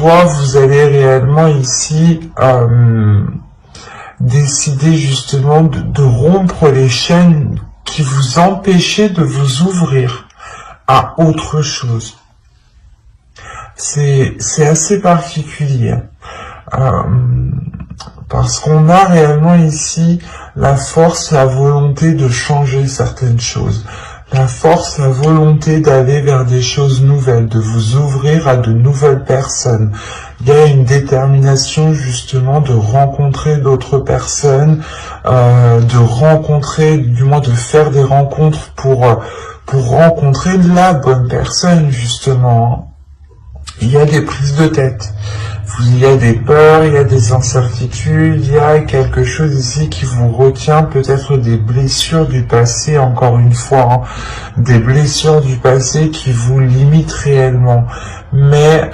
Soit vous allez réellement ici décider justement de rompre les chaînes qui vous empêchaient de vous ouvrir à autre chose. C'est assez particulier. Parce qu'on a réellement ici la force, la volonté de changer certaines choses. La force, la volonté d'aller vers des choses nouvelles, de vous ouvrir à de nouvelles personnes. Il y a une détermination justement de rencontrer d'autres personnes, de rencontrer, du moins de faire des rencontres pour rencontrer la bonne personne justement. Il y a des prises de tête. Il y a des peurs, il y a des incertitudes, il y a quelque chose ici qui vous retient, peut-être des blessures du passé, encore une fois, hein, des blessures du passé qui vous limitent réellement. Mais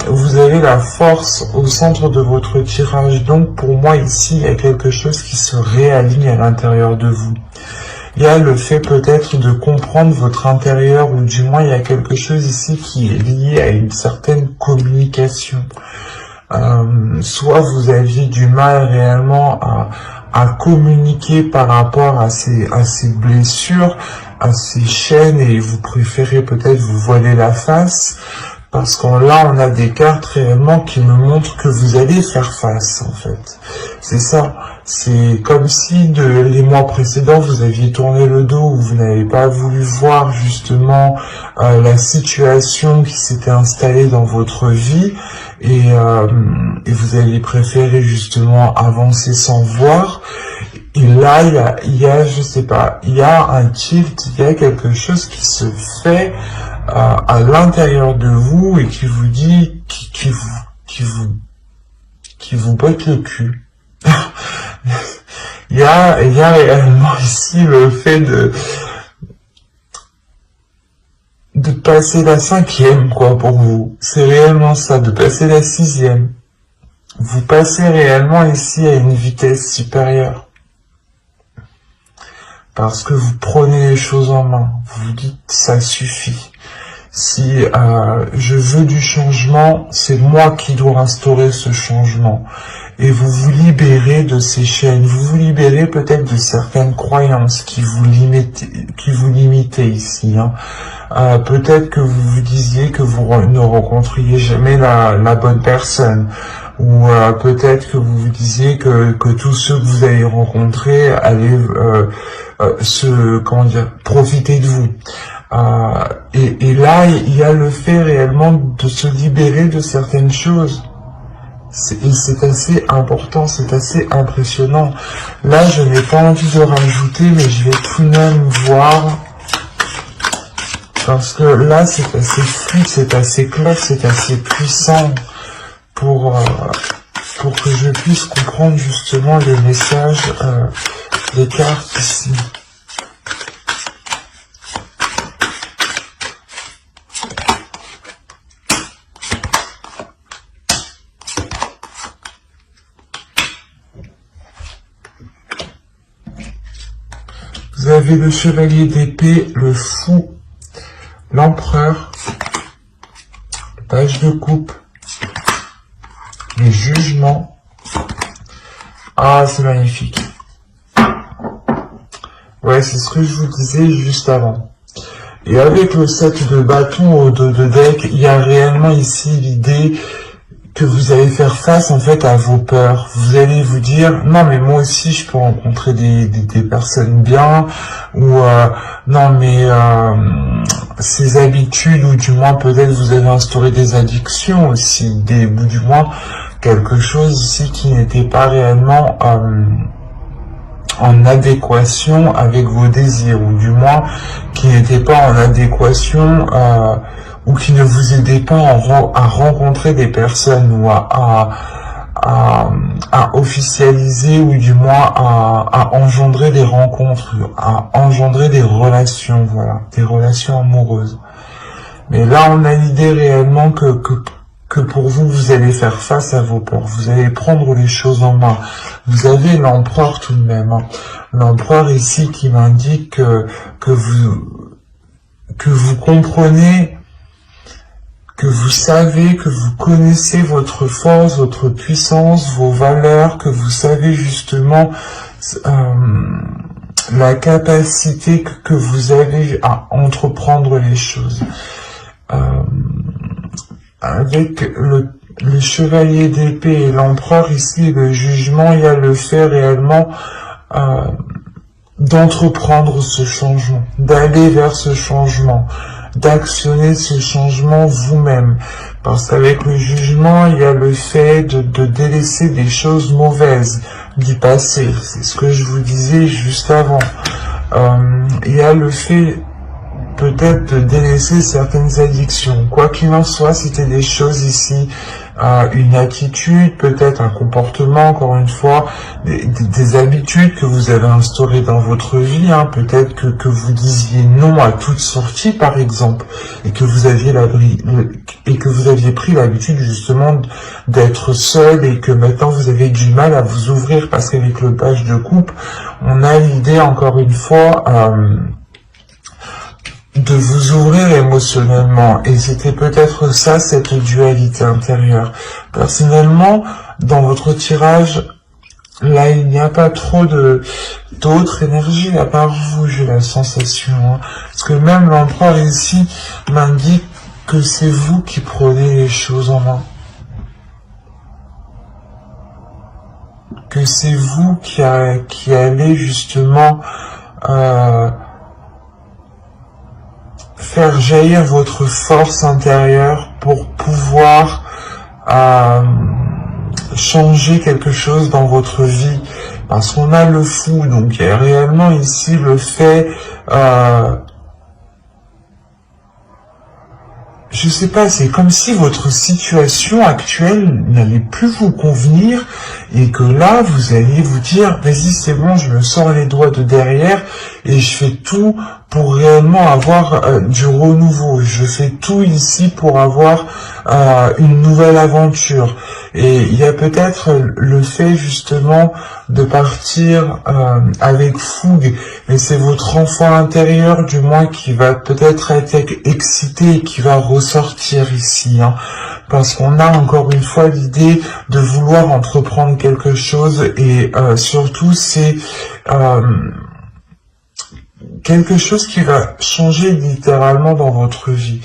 vous avez la force au centre de votre tirage, donc pour moi ici, il y a quelque chose qui se réaligne à l'intérieur de vous. Il y a le fait peut-être de comprendre votre intérieur, ou du moins il y a quelque chose ici qui est lié à une certaine communication. Soit vous aviez du mal réellement à communiquer par rapport à ces blessures, à ces chaînes, et vous préférez peut-être vous voiler la face, parce que là on a des cartes réellement qui me montrent que vous allez faire face en fait. C'est ça. C'est comme si les mois précédents, vous aviez tourné le dos, ou vous n'avez pas voulu voir justement la situation qui s'était installée dans votre vie, et vous aviez préféré justement avancer sans voir. Et là, il y a, je sais pas, il y a un tilt, il y a quelque chose qui se fait à l'intérieur de vous et qui vous dit, qui vous botte le cul. Il y a réellement ici le fait de passer la 5e, quoi, pour vous. C'est réellement ça, de passer la 6e. Vous passez réellement ici à une vitesse supérieure. Parce que vous prenez les choses en main. Vous vous dites, ça suffit. Si je veux du changement, c'est moi qui dois instaurer ce changement. Et vous vous libérez de ces chaînes, vous vous libérez peut-être de certaines croyances qui vous limitaient ici. Hein. Peut-être que vous vous disiez que vous ne rencontriez jamais la bonne personne, ou peut-être que vous vous disiez que tous ceux que vous allez rencontrer allaient profiter de vous. Et là, il y a le fait réellement de se libérer de certaines choses. Et c'est assez important, c'est assez impressionnant. Là, je n'ai pas envie de rajouter, mais je vais tout de même voir. Parce que là, c'est assez fluide, c'est assez clair, c'est assez puissant pour que je puisse comprendre justement les messages des cartes ici. Vous avez le chevalier d'épée, le fou, l'empereur, le page de coupe, le jugement. Ah, c'est magnifique. Ouais, c'est ce que je vous disais juste avant. Et avec le 7 de bâton au dos de deck, il y a réellement ici l'idée que vous allez faire face en fait à vos peurs. Vous allez vous dire, non mais moi aussi je peux rencontrer des personnes bien, ou non mais ces habitudes, ou du moins peut-être vous avez instauré des addictions aussi, ou du moins quelque chose ici qui n'était pas réellement en adéquation avec vos désirs, ou du moins qui n'était pas en adéquation ou qui ne vous aidait pas à rencontrer des personnes, ou à officialiser, ou du moins à engendrer des rencontres, à engendrer des relations, voilà, des relations amoureuses. Mais là, on a l'idée réellement que pour vous, vous allez faire face à vos peurs, vous allez prendre les choses en main. Vous avez l'empereur tout de même, hein. L'empereur ici qui m'indique que vous comprenez que vous savez, que vous connaissez votre force, votre puissance, vos valeurs, que vous savez justement la capacité que vous avez à entreprendre les choses. Avec le chevalier d'épée et l'empereur ici, le jugement, il y a le fait réellement d'entreprendre ce changement, d'aller vers ce changement, d'actionner ce changement vous-même. Parce qu'avec le jugement, il y a le fait de délaisser des choses mauvaises du passé. C'est ce que je vous disais juste avant. Il y a le fait peut-être de délaisser certaines addictions. Quoi qu'il en soit, c'était des choses ici, une attitude, peut-être un comportement, encore une fois, des habitudes que vous avez instaurées dans votre vie, hein. Peut-être que vous disiez non à toute sortie, par exemple, et que vous aviez pris l'habitude justement d'être seul et que maintenant vous avez du mal à vous ouvrir parce qu'avec le page de coupe, on a l'idée, encore une fois, de vous ouvrir émotionnellement, et c'était peut-être ça, cette dualité intérieure. Personnellement, dans votre tirage, là, il n'y a pas trop d'autres énergies, à part vous, j'ai la sensation, hein. Parce que même l'empereur ici m'indique que c'est vous qui prenez les choses en main. Que c'est vous qui allez justement faire jaillir votre force intérieure pour pouvoir changer quelque chose dans votre vie. Parce qu'on a le fou, donc il y a réellement ici le fait, je sais pas, c'est comme si votre situation actuelle n'allait plus vous convenir et que là, vous alliez vous dire, vas-y, c'est bon, je me sors les doigts de derrière et je fais tout pour réellement avoir du renouveau. Je fais tout ici pour avoir une nouvelle aventure. Et il y a peut-être le fait justement de partir avec fougue, mais c'est votre enfant intérieur du moins qui va peut-être être excité et qui va ressortir ici, hein, parce qu'on a encore une fois l'idée de vouloir entreprendre quelque chose et surtout c'est quelque chose qui va changer littéralement dans votre vie.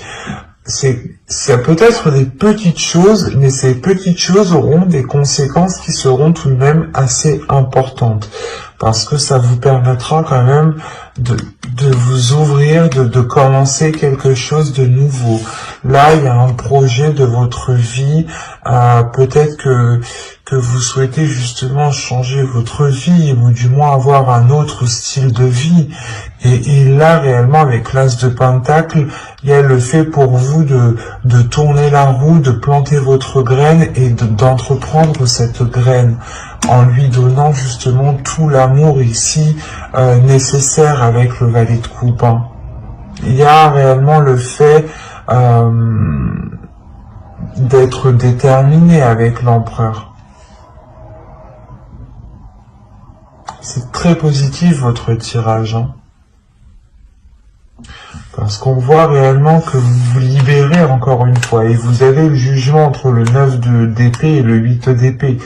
Ça peut être des petites choses, mais ces petites choses auront des conséquences qui seront tout de même assez importantes, parce que ça vous permettra quand même de vous ouvrir, de commencer quelque chose de nouveau. Là, il y a un projet de votre vie, peut-être que vous souhaitez justement changer votre vie, ou du moins avoir un autre style de vie. Et là, réellement, avec l'As de Pentacle, il y a le fait pour vous de tourner la roue, de planter votre graine et d'entreprendre cette graine, en lui donnant justement tout l'amour ici nécessaire avec le valet de coupe, hein. Il y a réellement le fait d'être déterminé avec l'empereur. C'est très positif votre tirage, hein. Parce qu'on voit réellement que vous vous libérez encore une fois. Et vous avez le jugement entre le 9 d'épée et le 8 d'épée.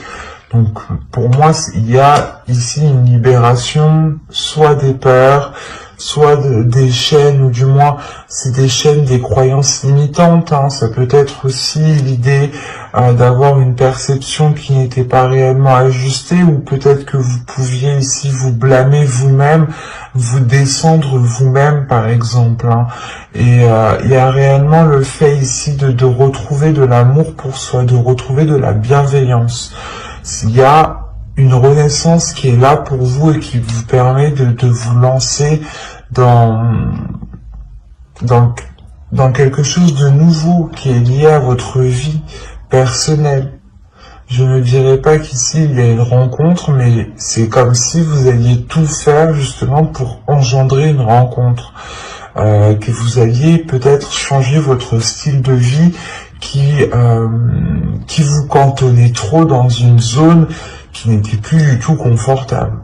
Donc pour moi, il y a ici une libération, soit des peurs, soit des chaînes, ou du moins c'est des chaînes des croyances limitantes, hein. Ça peut être aussi l'idée d'avoir une perception qui n'était pas réellement ajustée, ou peut-être que vous pouviez ici vous blâmer vous-même, vous descendre vous-même par exemple, hein. Et il y a réellement le fait ici de retrouver de l'amour pour soi, de retrouver de la bienveillance. Il y a une renaissance qui est là pour vous et qui vous permet de vous lancer dans quelque chose de nouveau qui est lié à votre vie personnelle. Je ne dirais pas qu'ici il y a une rencontre, mais c'est comme si vous alliez tout faire justement pour engendrer une rencontre, que vous alliez peut-être changer votre style de vie qui vous cantonnait trop dans une zone qui n'était plus du tout confortable.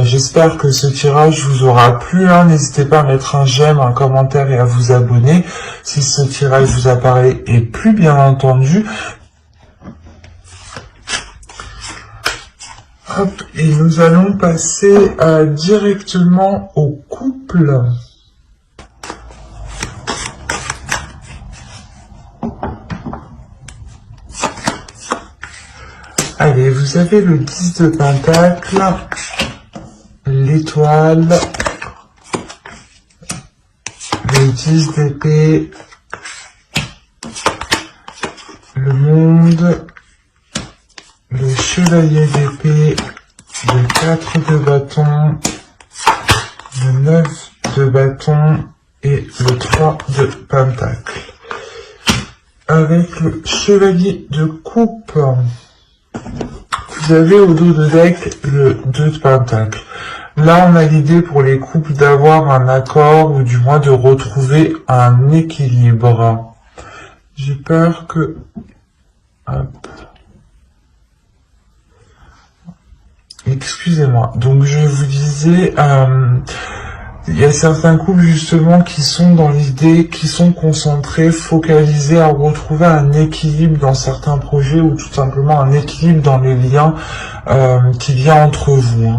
J'espère que ce tirage vous aura plu. N'hésitez pas à mettre un j'aime, un commentaire et à vous abonner si ce tirage vous a parlé et plu, bien entendu. Hop, et nous allons passer directement au couple. Allez, vous avez le 10 de Pentacle, l'étoile, le 10 d'épée, le monde, le chevalier d'épée, le 4 de bâton, le 9 de bâton et le 3 de Pentacle. Avec le chevalier de coupe, vous avez au dos de deck le 2 de Pentacle. Là, on a l'idée pour les couples d'avoir un accord ou du moins de retrouver un équilibre. J'ai peur que... Hop. Excusez-moi. Donc, je vous disais... il y a certains couples justement qui sont dans l'idée, qui sont concentrés, focalisés à retrouver un équilibre dans certains projets ou tout simplement un équilibre dans les liens qu'il y a entre vous.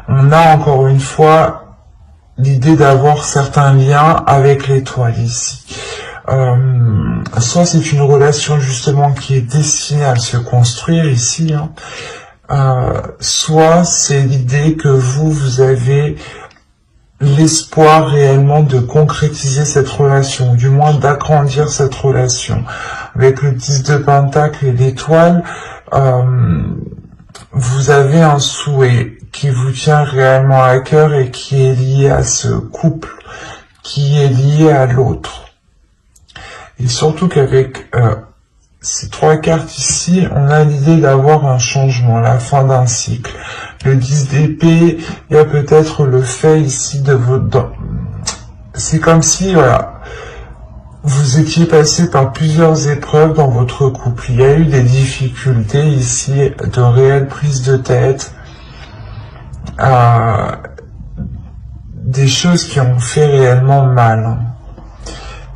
On a encore une fois l'idée d'avoir certains liens avec l'étoile ici. Soit c'est une relation justement qui est destinée à se construire ici, soit c'est l'idée que vous avez l'espoir réellement de concrétiser cette relation, ou du moins d'agrandir cette relation. Avec le 10 de Pentacle et l'étoile, vous avez un souhait qui vous tient réellement à cœur et qui est lié à ce couple, qui est lié à l'autre. Et surtout qu'avec ces trois cartes ici, on a l'idée d'avoir un changement, la fin d'un cycle. Le 10 d'épée, il y a peut-être le fait ici de votre... C'est comme si, voilà, vous étiez passé par plusieurs épreuves dans votre couple. Il y a eu des difficultés ici, de réelles prises de tête, des choses qui ont fait réellement mal.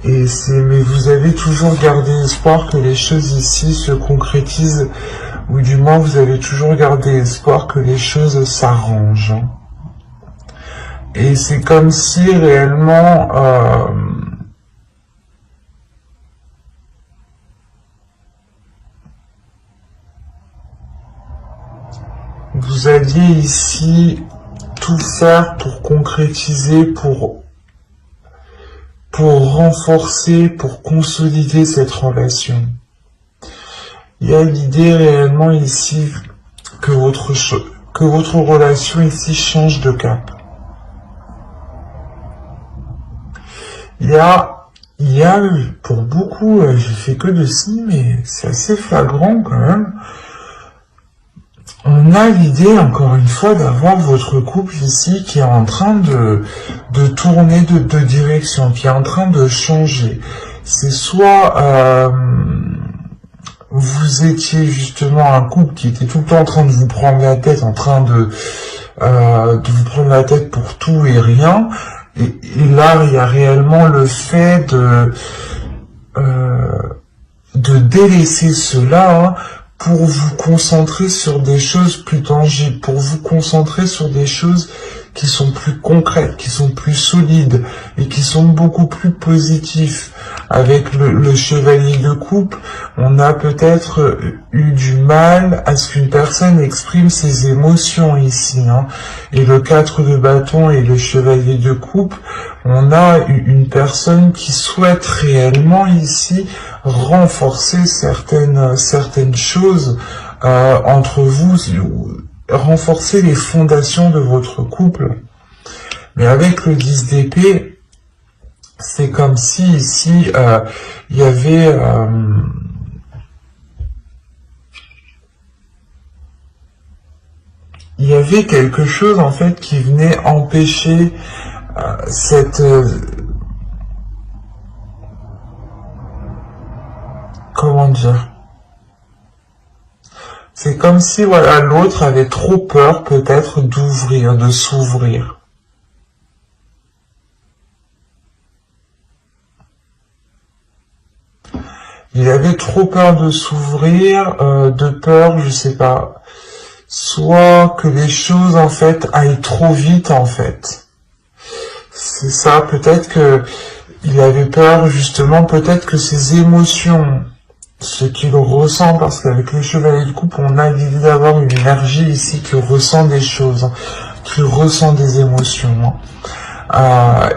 Mais vous avez toujours gardé espoir que les choses ici se concrétisent, ou du moins vous avez toujours gardé espoir que les choses s'arrangent. Et c'est comme si réellement vous alliez ici tout faire pour concrétiser, pour renforcer, pour consolider cette relation. Il y a l'idée réellement ici que votre relation ici change de cap. Il y a pour beaucoup, j'ai fait que de signes, mais c'est assez flagrant quand même. On a l'idée, encore une fois, d'avoir votre couple ici qui est en train de tourner de direction, qui est en train de changer. C'est soit vous étiez justement un couple qui était tout le temps en train de vous prendre la tête, en train de vous prendre la tête pour tout et rien. Et là, il y a réellement le fait de délaisser cela, pour vous concentrer sur des choses plus tangibles, pour vous concentrer sur des choses qui sont plus concrètes, qui sont plus solides et qui sont beaucoup plus positifs. Avec le chevalier de coupe, on a peut-être eu du mal à ce qu'une personne exprime ses émotions ici. Et le 4 de bâton et le chevalier de coupe, on a une personne qui souhaite réellement ici renforcer certaines choses entre vous, renforcer les fondations de votre couple. Mais avec le 10 d'épée, c'est comme si ici il y avait quelque chose en fait qui venait empêcher C'est comme si, voilà, l'autre avait trop peur, peut-être, d'ouvrir, de s'ouvrir. Il avait trop peur de s'ouvrir, de peur, je sais pas, soit que les choses, en fait, aillent trop vite, en fait. C'est ça, peut-être que il avait peur, justement, peut-être que ses émotions, ce qu'il ressent, parce qu'avec le chevalier de coupe, on a l'idée d'avoir une énergie ici qui ressent des choses, qui ressent des émotions.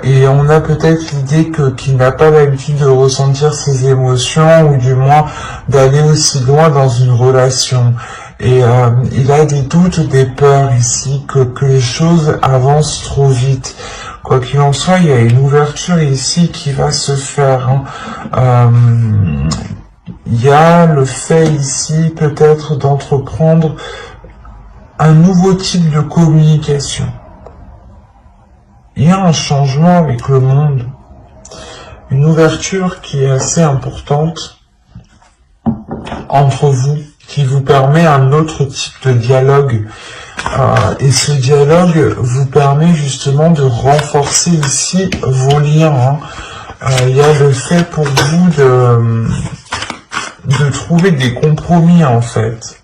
Et on a peut-être l'idée qu'il n'a pas l'habitude de ressentir ses émotions, ou du moins d'aller aussi loin dans une relation. Et il a des doutes, des peurs ici, que les choses avancent trop vite. Quoi qu'il en soit, il y a une ouverture ici qui va se faire. Il y a le fait ici peut-être d'entreprendre un nouveau type de communication. Il y a un changement avec le monde, une ouverture qui est assez importante entre vous, qui vous permet un autre type de dialogue. Et ce dialogue vous permet justement de renforcer ici vos liens. Il y a le fait pour vous de trouver des compromis en fait.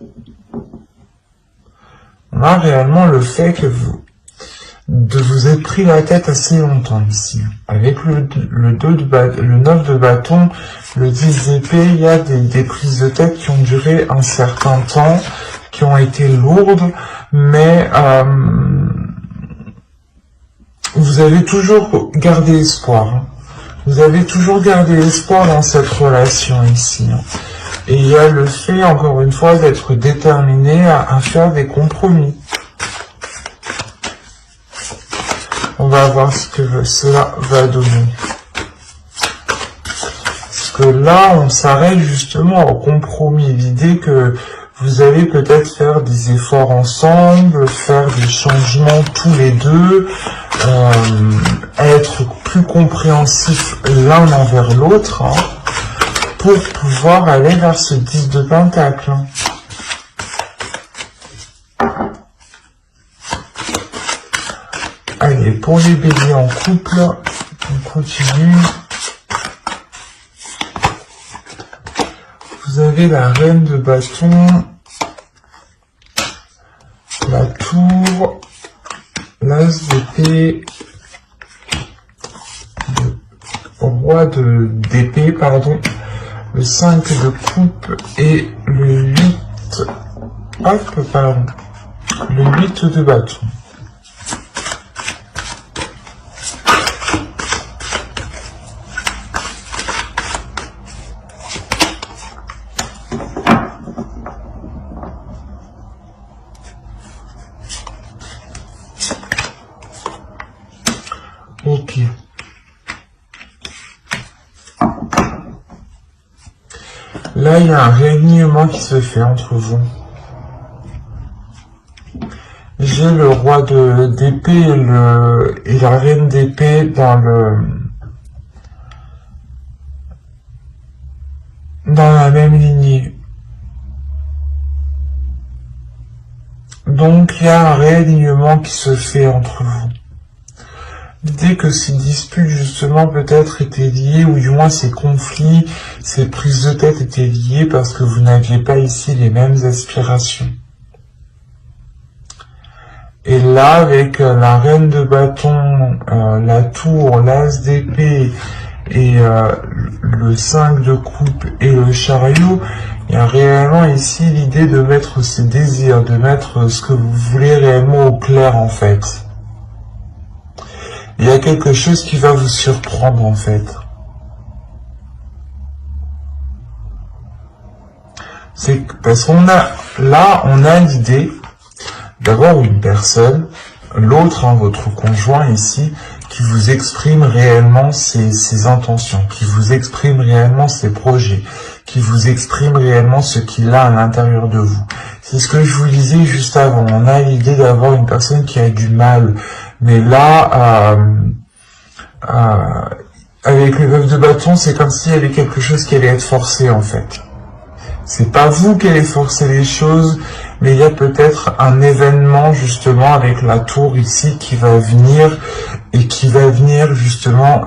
On a réellement le fait que vous êtes pris la tête assez longtemps ici. Avec le 9 de bâton, le 10 d'épée, il y a des prises de tête qui ont duré un certain temps, qui ont été lourdes, mais vous avez toujours gardé espoir. Vous avez toujours gardé espoir dans cette relation ici. Et il y a le fait, encore une fois, d'être déterminé à faire des compromis. On va voir ce que cela va donner. Parce que là, on s'arrête justement au compromis. L'idée que vous allez peut-être faire des efforts ensemble, faire des changements tous les deux, être plus compréhensifs l'un envers l'autre, pour pouvoir aller vers ce 10 de pentacle. Allez, pour les béliers en couple, on continue. Vous avez la reine de bâton, la tour, l'as d'épée, le roi d'épée, pardon, le 5 de coupe et le 8, le 8 de bâton. Ok. Là, il y a un réalignement qui se fait entre vous. J'ai le roi d'épée et la reine d'épée dans la même lignée. Donc, il y a un réalignement qui se fait entre vous. L'idée que ces disputes, justement, peut-être étaient liées, ou du moins ces conflits, ces prises de tête étaient liées parce que vous n'aviez pas ici les mêmes aspirations. Et là, avec la reine de bâton, la tour, l'as d'épée et le 5 de coupe et le chariot, il y a réellement ici l'idée de mettre ses désirs, de mettre ce que vous voulez réellement au clair, en fait. Il y a quelque chose qui va vous surprendre, en fait. C'est parce qu'on a, là, on a l'idée d'avoir une personne, l'autre, votre conjoint ici, qui vous exprime réellement ses intentions, qui vous exprime réellement ses projets, qui vous exprime réellement ce qu'il a à l'intérieur de vous. C'est ce que je vous disais juste avant. On a l'idée d'avoir une personne qui a du mal. Mais là, avec le 9 de bâton, c'est comme s'il y avait quelque chose qui allait être forcé, en fait. C'est pas vous qui allez forcer les choses, mais il y a peut-être un événement justement avec la tour ici qui va venir et qui va venir justement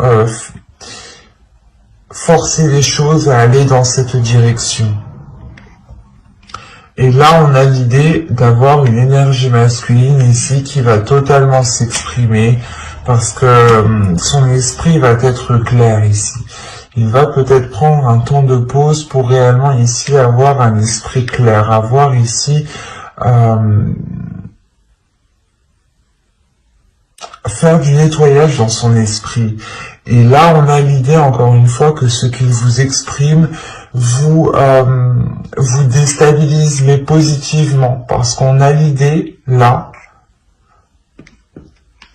forcer les choses à aller dans cette direction. Et là, on a l'idée d'avoir une énergie masculine ici qui va totalement s'exprimer parce que son esprit va être clair ici. Il va peut-être prendre un temps de pause pour réellement ici avoir un esprit clair, avoir ici faire du nettoyage dans son esprit. Et là, on a l'idée, encore une fois, que ce qu'il vous exprime vous déstabilise, mais positivement, parce qu'on a l'idée, là,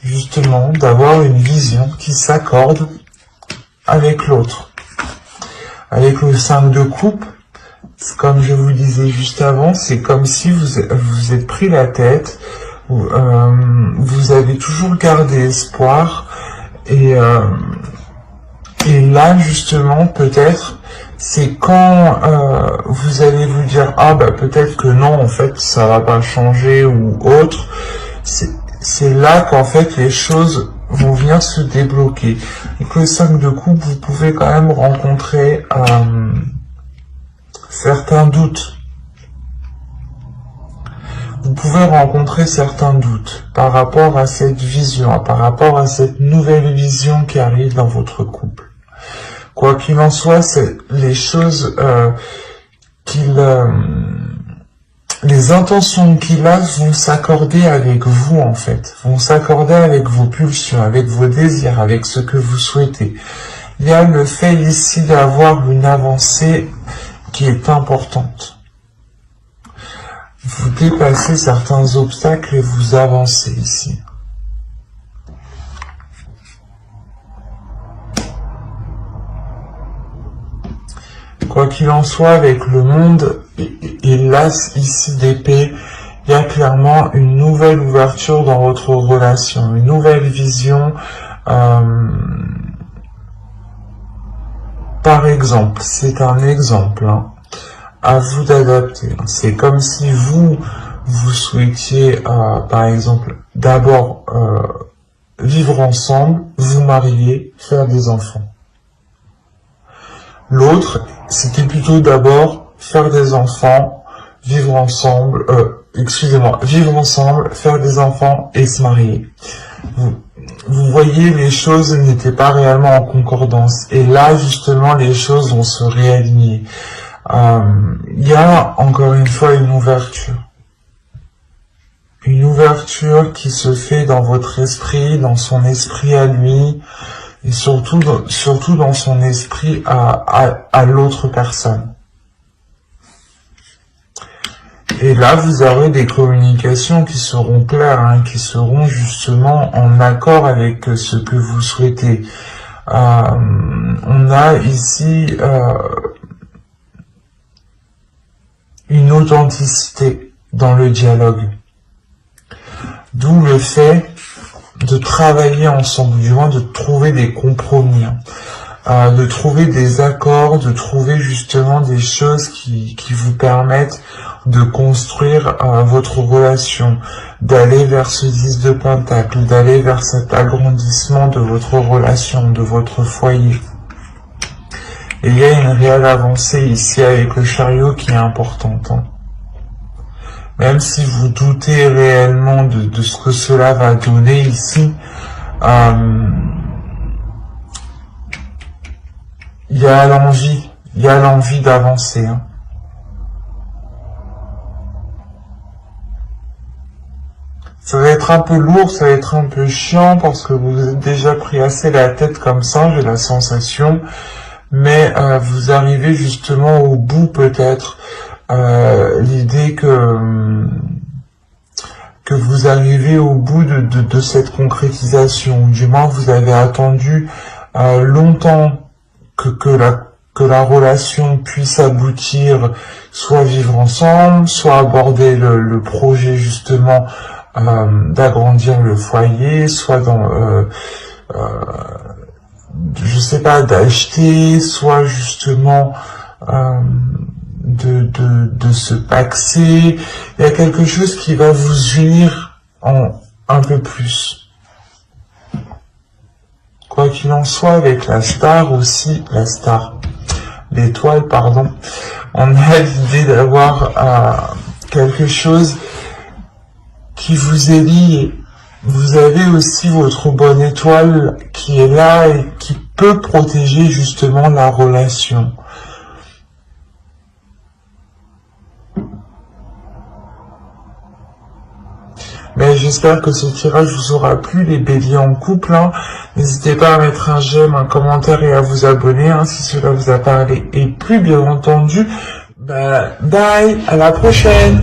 justement, d'avoir une vision qui s'accorde avec l'autre. Avec le 5 de coupe, comme je vous disais juste avant, c'est comme si vous êtes pris la tête, vous avez toujours gardé espoir, et là, justement, peut-être, c'est quand vous allez vous dire, ah bah peut-être que non, en fait, ça va pas changer ou autre, c'est là qu'en fait, les choses vont venir se débloquer. Avec le 5 de coupe, vous pouvez quand même rencontrer certains doutes. Vous pouvez rencontrer certains doutes par rapport à cette vision, par rapport à cette nouvelle vision qui arrive dans votre couple. Quoi qu'il en soit, c'est les choses les intentions qu'il a vont s'accorder avec vous en fait, vont s'accorder avec vos pulsions, avec vos désirs, avec ce que vous souhaitez. Il y a le fait ici d'avoir une avancée qui est importante. Vous dépassez certains obstacles et vous avancez ici. Quoi qu'il en soit, avec le monde et l'as ici d'épée, il y a clairement une nouvelle ouverture dans votre relation, une nouvelle vision. Par exemple, c'est un exemple, hein, à vous d'adapter. C'est comme si vous souhaitiez, par exemple, d'abord vivre ensemble, vous marier, faire des enfants. L'autre, c'était plutôt d'abord faire des enfants, vivre ensemble, vivre ensemble, faire des enfants et se marier. Vous voyez, les choses n'étaient pas réellement en concordance. Et là, justement, les choses vont se réaligner. Il y a, encore une fois, une ouverture. Une ouverture qui se fait dans votre esprit, dans son esprit à lui, et surtout dans son esprit à l'autre personne. Et là, vous aurez des communications qui seront claires, hein, qui seront justement en accord avec ce que vous souhaitez. On a ici une authenticité dans le dialogue. D'où le fait de travailler ensemble, du moins de trouver des compromis, hein, de trouver des accords, de trouver justement des choses qui vous permettent de construire votre relation, d'aller vers ce 10 de pentacle, d'aller vers cet agrandissement de votre relation, de votre foyer. Et il y a une réelle avancée ici avec le chariot qui est importante, hein. Même si vous doutez réellement de ce que cela va donner ici, il y a l'envie d'avancer, hein. Ça va être un peu lourd, ça va être un peu chiant parce que vous êtes déjà pris assez la tête comme ça, j'ai la sensation, mais vous arrivez justement au bout peut-être. L'idée que vous arrivez au bout de cette concrétisation, du moins vous avez attendu longtemps que la relation puisse aboutir, soit vivre ensemble, soit aborder le projet justement d'agrandir le foyer, soit dans je sais pas, d'acheter, soit justement de se paxer. Il y a quelque chose qui va vous unir un peu plus. Quoi qu'il en soit, avec la star aussi, l'étoile, pardon, on a l'idée d'avoir quelque chose qui vous est lié. Vous avez aussi votre bonne étoile qui est là et qui peut protéger justement la relation. Mais j'espère que ce tirage vous aura plu, les béliers en couple. N'hésitez pas à mettre un j'aime, un commentaire et à vous abonner si cela vous a parlé et plu, bien entendu. Bye, à la prochaine.